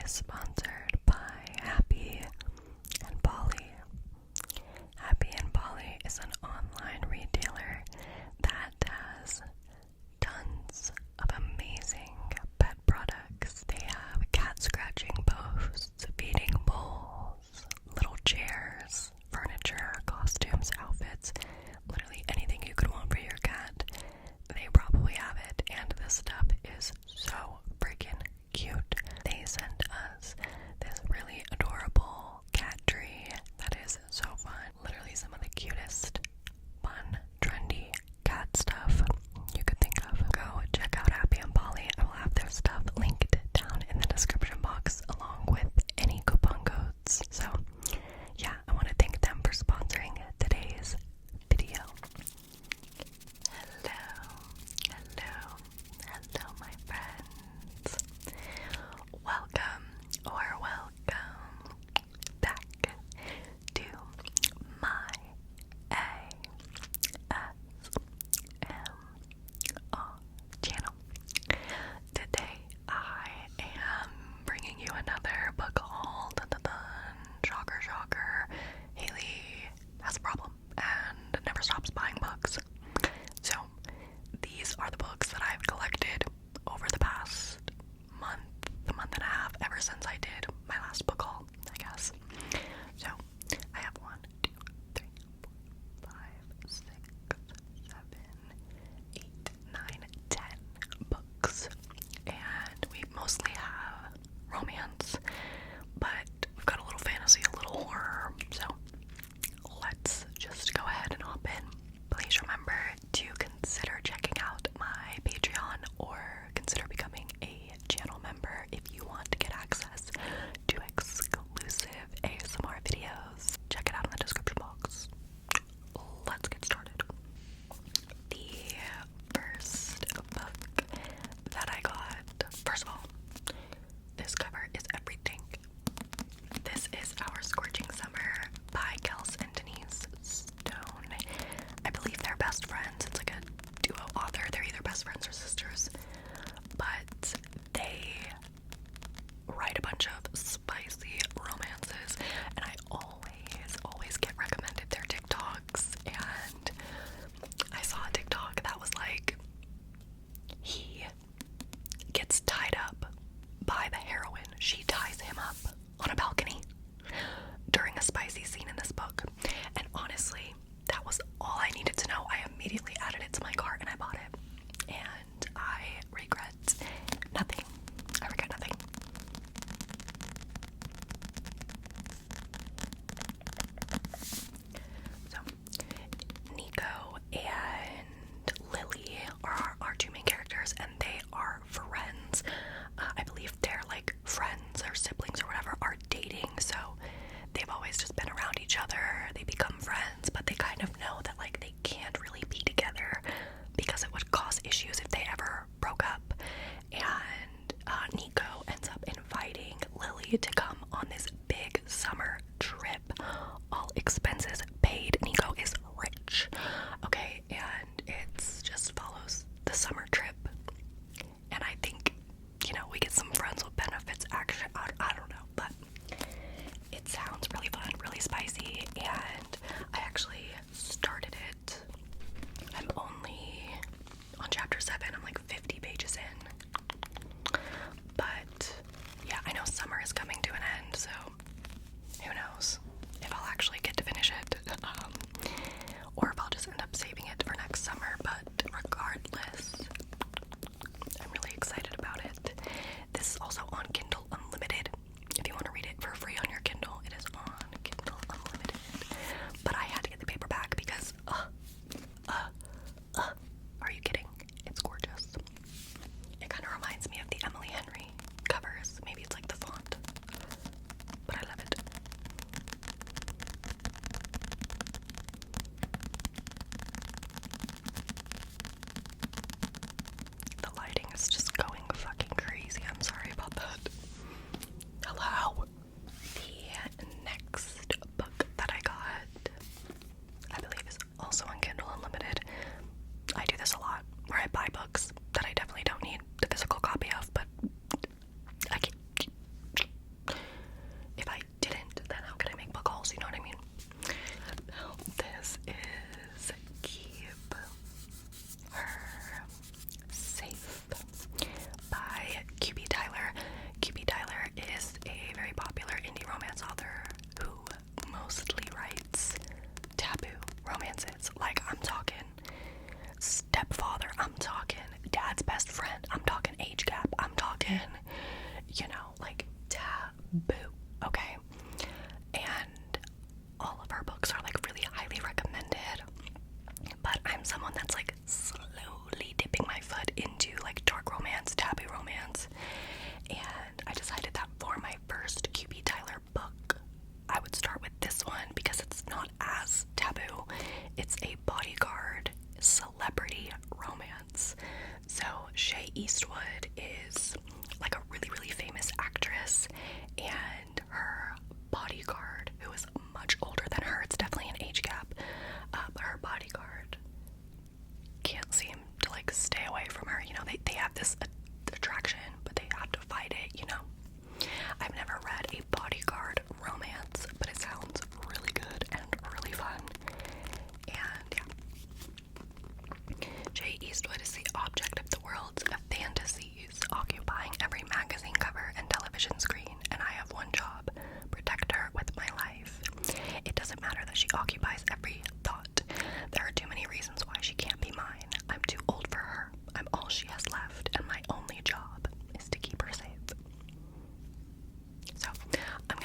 is sponsored by Happy and Polly. Happy and Polly is an online retailer that has tons of amazing pet products. They have cat scratching posts, feeding bowls, little chairs, furniture, costumes, outfits, literally anything you could want for your cat. They probably have it, and this stuff is so freaking cute. They sent us this really adorable cat tree that is so fun. Literally some of the cutest, fun, trendy cat stuff you could think of. Go check out Happy and Polly. I will have their stuff linked down in the description box along with any coupon codes. So yeah, I want to thank them for sponsoring today's video. Hello, my friends. Welcome back to my ASMR channel. Today I am bringing you another book haul. Dun, dun, dun. Shocker. Haley has a problem and never stops buying books. So these are the books that I've collected over the past month and a half, ever since I did my last book haul, I guess. So I have 1, 2, 3, 4, 5, 6, 7, 8, 9, 10 books. And we mostly have romance, but we've got a little fantasy, a little horror. So let's just go ahead and hop in. Please remember to consider checking out my Patreon or consider becoming a channel member if you want to get access to exclusive ASMR videos. Check it out in the description box. Let's get started. The first book that I got, first of all, this cover is everything. This is Our Scorching Summer by Kels and Denise Stone. I believe they're best friends. It's like a duo author. They're either best friends or sisters, but they write a bunch of spicy romances, and I always get recommended their TikToks. And I saw a TikTok that was like, he gets tied up by the heroine. She ties him up on a balcony during a spicy scene in this book. And honestly, that was all I needed to know. I immediately added it to my cart and I bought it. And I regret nothing. I regret nothing. So, Nico and Lily are our two main characters, and they are friends. I believe they're like friends or siblings or whatever, are dating, so they've always just been around each other. They become friends, but they kind of know that like they can't really be together because it would cause issues if they ever broke up. And Nico ends up inviting Lily to come on this big summer trip, all expenses paid. Nico is rich, okay, and it's just follows the summer trip. And I think, you know, we get some friends with benefits action. I don't know, but it sounds really fun, really spicy, and I actually started it. I'm only on chapter 7. I'm like 50 pages in. But yeah, I know summer is coming to an end, so who knows if I'll actually get to finish it. Or if I'll just end up saving it for next summer. But regardless, I'm really excited about it. This is also on Kindle Unlimited. If you want to read it for free on your Kindle, it is on Kindle Unlimited. But I had to get the paperback because, are you kidding? It's gorgeous. It kind of reminds me of the Emily Henry covers. Maybe it's like the font, but I love it.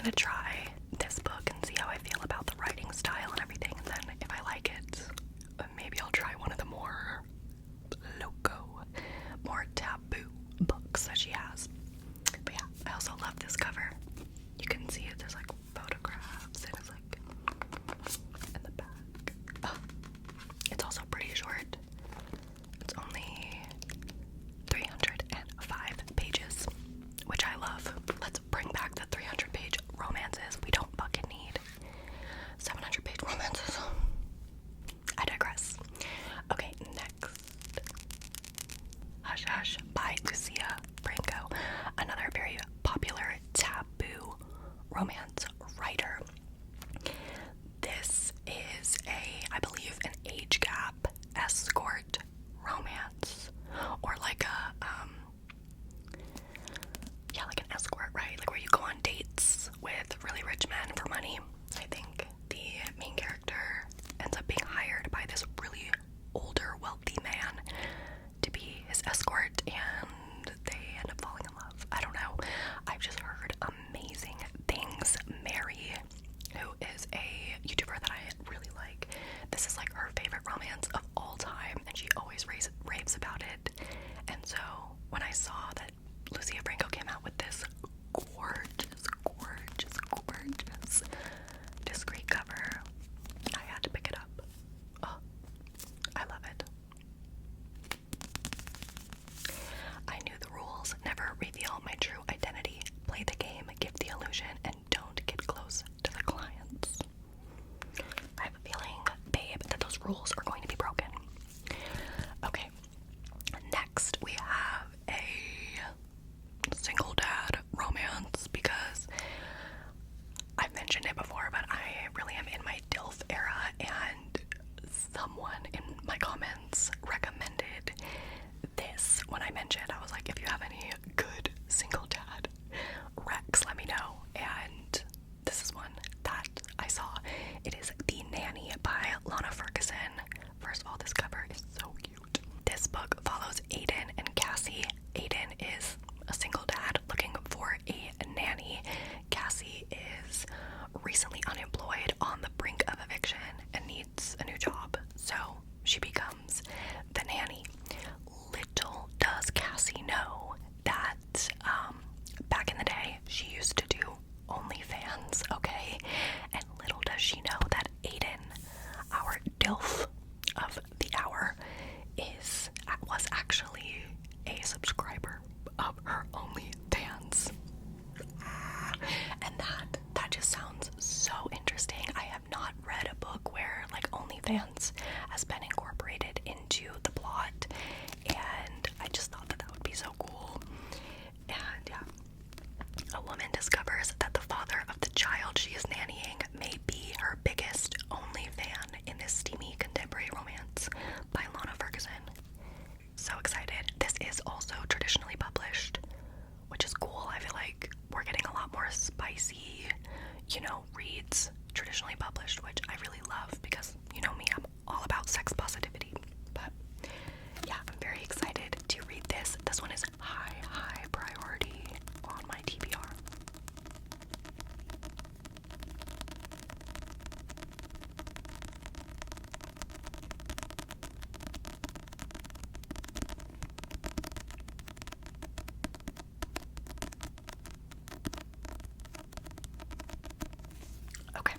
gonna try this book and see how I feel about the writing style and everything, and then if I like it, maybe I'll try one of the more loco, more taboo books that she has. But yeah, I also love this cover. You can see it, there's like photographs, and it's like in the back. Oh, it's also pretty short. It's only 305 pages, which I love. Let's bring back the 300-page romances. We don't fucking need 700-page romances. I digress. Okay, next. Hush Hush by Lucia Branco, another very popular taboo romance writer. This is I believe, an age gap escort romance, or like like an escort, right? Like where you go on dates with really rich men for money. I think the main character ends up being hired by this really older, wealthy man to be his escort, and they end up falling in love. I don't know. I've just heard amazing things. Mary, who is a YouTuber that I really like, this is like her favorite romance of all time, and she always raves about it. And so when I saw that Lucia Branco came out with this gorgeous, gorgeous, gorgeous discreet cover, I had to pick it up. Oh, I love it. I knew the rules. Never reveal my true identity. Play the game, give the illusion, and don't get close to the clients. I have a feeling, babe, that those rules are going to be broken. Okay, next we have a single dad romance, because I've mentioned it before, but I really am in my DILF era, and someone in my comments recommended this when I mentioned. I was like, if you have any good single dad recs, let me know. And this is one that I saw. It is The Nanny by Lana Ferguson. First of all, this cover is so cute. This book follows Aiden and Cassie. Aiden is a single dad looking for a nanny. Cassie is recently unemployed, on the brink of eviction, and needs a new job. So she becomes the nanny. Little does Cassie know that back in the day she used to do OnlyFans, okay? And little does she know that Aiden, our DILF of the hour, was actually a subscriber of her OnlyFans. And that just sounds so interesting. I have not read a book where like OnlyFans has been incorporated into the plot, and I just thought that would be so cool. And yeah, a woman discovers that the father of the child she is nannying may be her biggest only fan in this steamy contemporary romance by Lana Ferguson. So excited. This is also traditionally published, which is cool. I feel like we're getting a lot more spicy, reads traditionally published, which I really love, because you know me, I'm all about sex positivity. But yeah, I'm very excited to read this. This one is high priority on my TBR. Okay.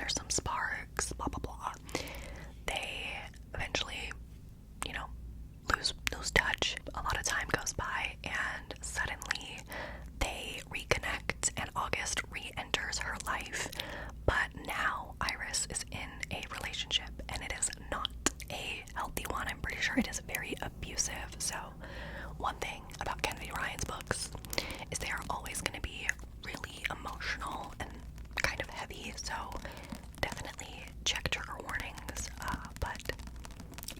there's some sparks, blah blah blah. They eventually, you know, lose touch. A lot of time goes by, and suddenly they reconnect, and August re-enters her life. But now Iris is in a relationship, and it is not a healthy one. I'm pretty sure it is very abusive. So one thing about Kennedy Ryan's books is they are always going to be really emotional and kind of heavy, so definitely check trigger warnings. But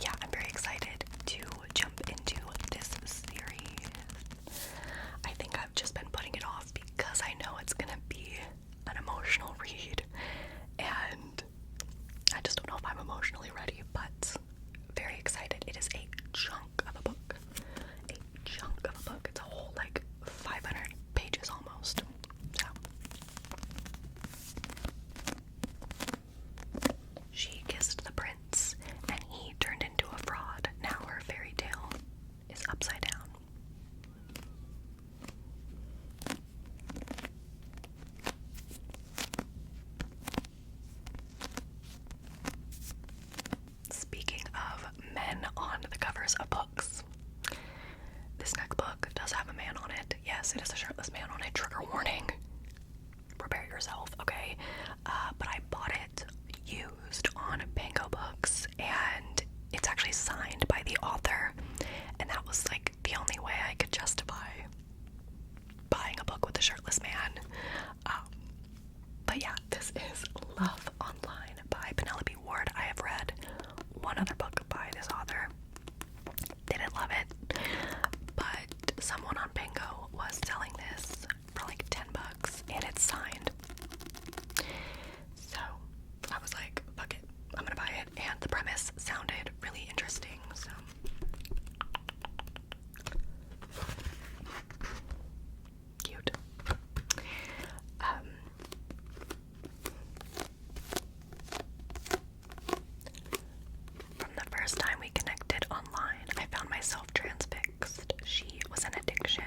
yeah, I'm very excited to jump into this series. I think I've just been putting it off because I know it's gonna be an emotional read, and I just don't know if I'm emotionally ready, but very excited. It is a chunk of a book. A chunk of a book. It's a whole, like, 500 pages almost. So she kissed the prince, and he turned into a fraud. Now her fairy tale is upside down. Speaking of men on the covers of books, this next book does have a man on it. Yes, it is a shirtless man on it. Trigger warning. Prepare yourself, okay? But I bought it used on Pango Books, and it's actually signed by the author, and that was like the only way I could justify buying a book with a shirtless man. But yeah, this is Love Online by Penelope Ward. I have read one other book by this author. Didn't love it, but someone on Pango was selling this for like $10, and it's signed. So I was like, fuck it, I'm gonna buy it, and the premise sounded really interesting, so. Cute. From the first time we connected online, I found myself transfixed. She was an addiction.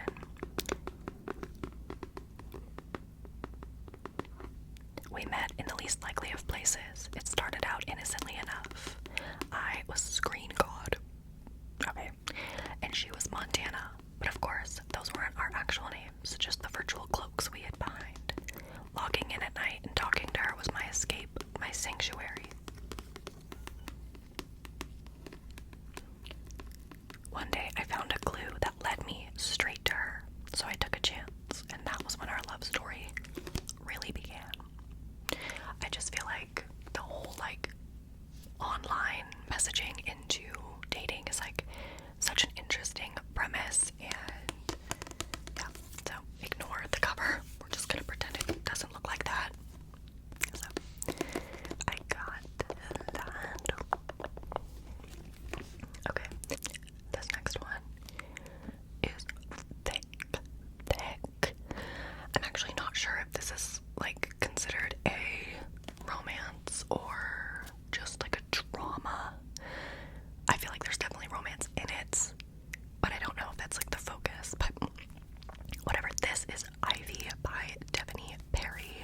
We met in the least likely of places. It started out innocently enough. I was Screen God. Okay. And she was Montana. But of course, those weren't our actual names, just the virtual cloaks we hid behind. Logging in at night and talking to her was my escape, my sanctuary. One day I found a clue that led me straight to her, so I took a chance, and that was when our love story really began. I just feel like the whole, like, online messaging into dating is, like, such an interesting premise, and yeah, so ignore the cover. We're just gonna pretend it doesn't look like that. So, I got that. Okay, this next one is thick. I'm actually not sure if this is, like, considered a romance or just like a drama. I feel like there's definitely romance in it, but I don't know if that's like the focus. But whatever, this is Ivy by Devony Perry.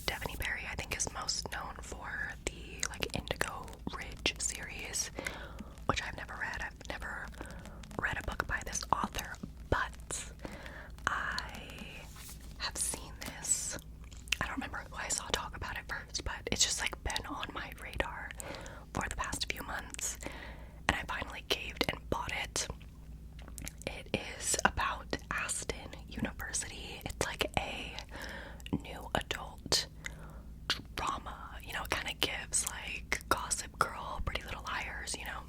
Devony Perry, I think, is most known for the like Indigo Ridge series, which I've never read. I've never read a book by this author, but I have seen this. I don't remember who I saw talk about it first, but it's just like been on my radar for the past few months, and I finally caved and bought it. It is about Aston University. It's like a new adult drama. You know, it kind of gives like Gossip Girl, Pretty Little Liars, you know.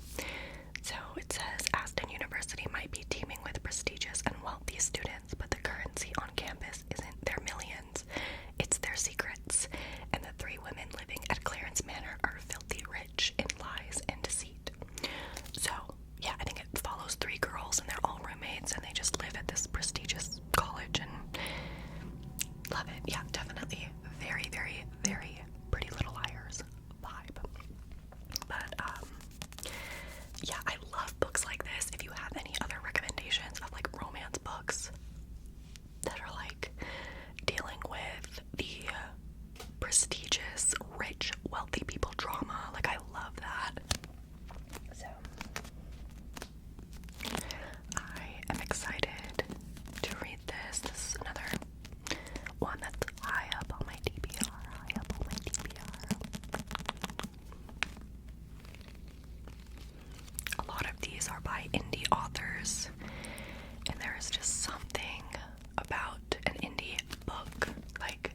So it says Aston University might be teeming with prestigious and wealthy students, but the currency on campus isn't their millions, it's their secrets. And the three women living at Clarence Manor are filthy rich in lies and deceit. So yeah, I think it follows three girls, and they're all roommates, and they just live at this prestigious college, and love it. Yeah, definitely very, very, very Pretty Little Liars vibe. But yeah, I love books like this. If you have any other recommendations of like romance books that are like dealing with the prestigious rich covers, and there is just something about an indie book. Like,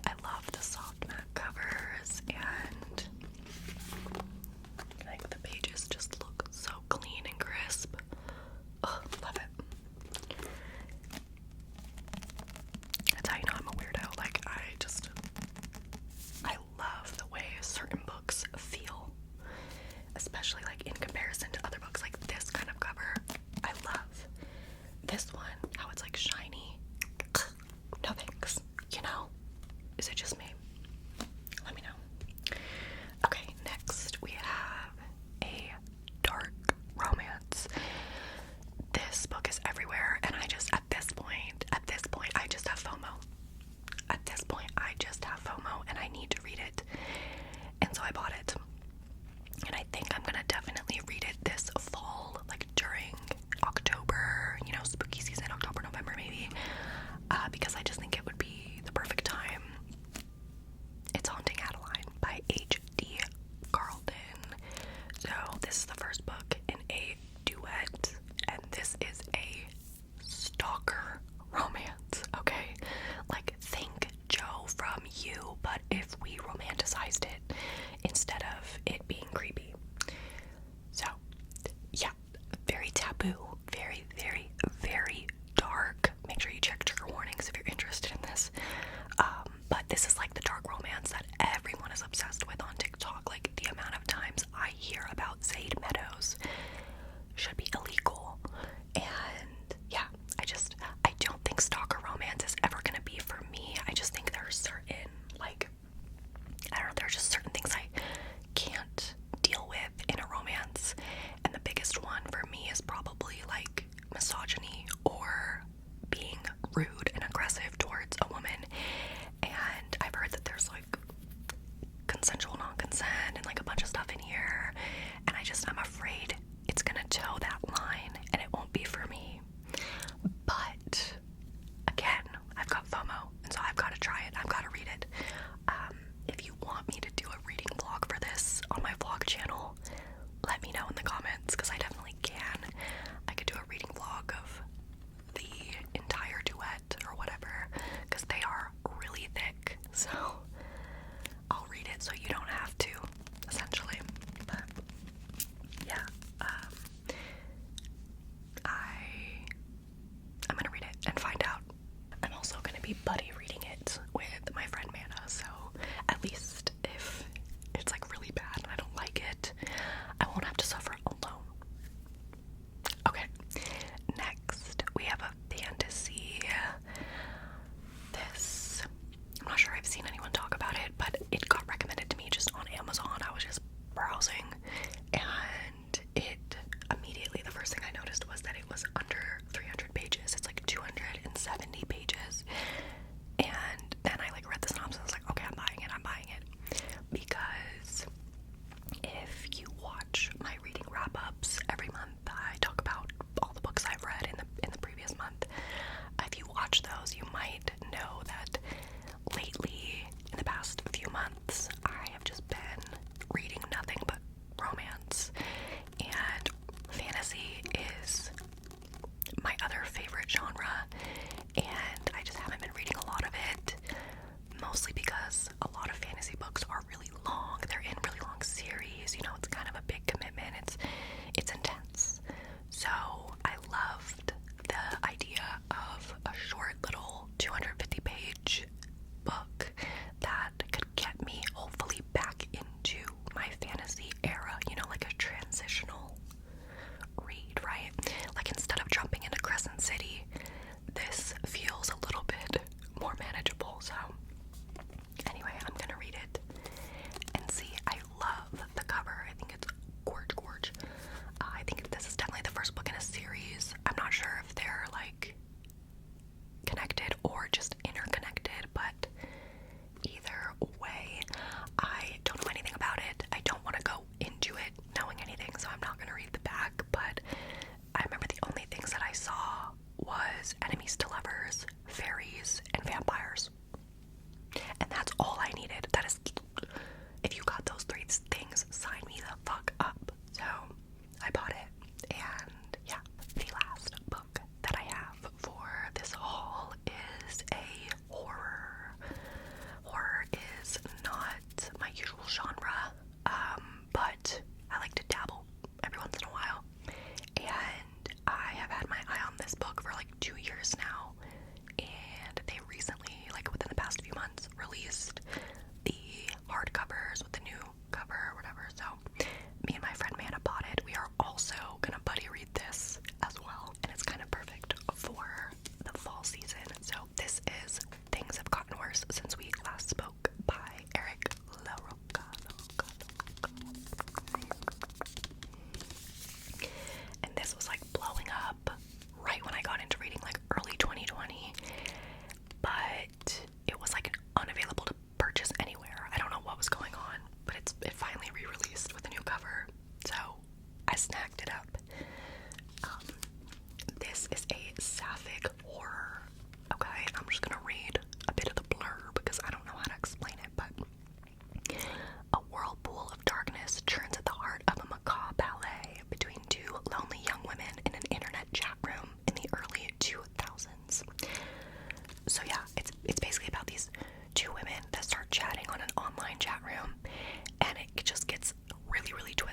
I love the soft matte covers, and like the pages just look so clean and crisp. Ugh, love it. That's how you know I'm a weirdo. Like, I love the way certain books feel, especially like in comparison to other books. Like this kind of cover, I love. This one, how it's like shiny. No thanks, you know? Is it just me? Let me know. Okay, next we have a dark romance. This book is everywhere, and I just, at this point, I just have FOMO. At this point, I just have FOMO, and I need to read it. And so I bought it. And I think I'm gonna definitely read it this fall, like during October, you know, spooky season, October, November maybe, because I just think it would be the perfect time. It's Haunting Adeline by H.D. Carlton. So this is the first book in a duet, and this is a stalker romance, okay? Like, think Joe from You, but if we romanticized it instead of it being creepy. So, yeah, very taboo, very, very, very dark. Make sure you check trigger warnings if you're interested in this. But this is like the dark romance that everyone is obsessed with on TikTok. Like, the amount of times I hear about Zaid Meadows should be illegal. And yeah, I don't think stalker romance is ever gonna be for me. I just think there are certain, like, I don't know, there are just certain things I can't deal with in a romance. And the biggest one for me is probably like misogyny or being rude and aggressive towards a woman. And I've heard that there's like consensual non-consent and like a bunch of stuff in here, and I'm afraid it's gonna toe that line and it won't be for me. But again, I've got FOMO, and so I've got to try it. I've got to read it. If you want me to do a reading vlog for this on my vlog channel, let me know in the comments, because I definitely can. I could do a reading vlog of the entire duet or whatever, because they are really thick, so I'll read it so you don't have to, essentially. But yeah, I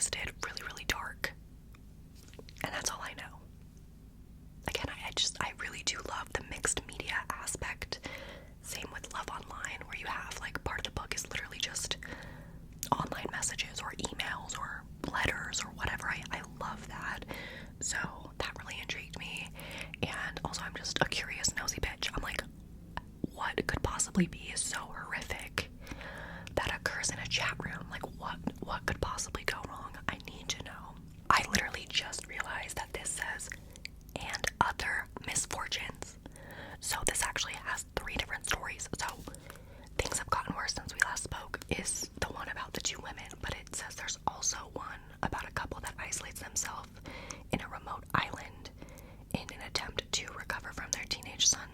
twisted, really, really dark. And that's all I know. Again, I really do love the mixed media aspect. Same with Love Online, where you have, like, part of the book is literally just online messages or emails or letters or whatever. I love that. So that really intrigued me. And also, I'm just a curious, nosy bitch. I'm like, what could possibly be so horrific that occurs in a chat room? Like, what could possibly go wrong? I need to know. I literally just realized that this says, and other misfortunes. So this actually has 3 different stories. So things have gotten worse since we last spoke is the one about the 2 women, but it says there's also one about a couple that isolates themselves in a remote island in an attempt to recover from their teenage son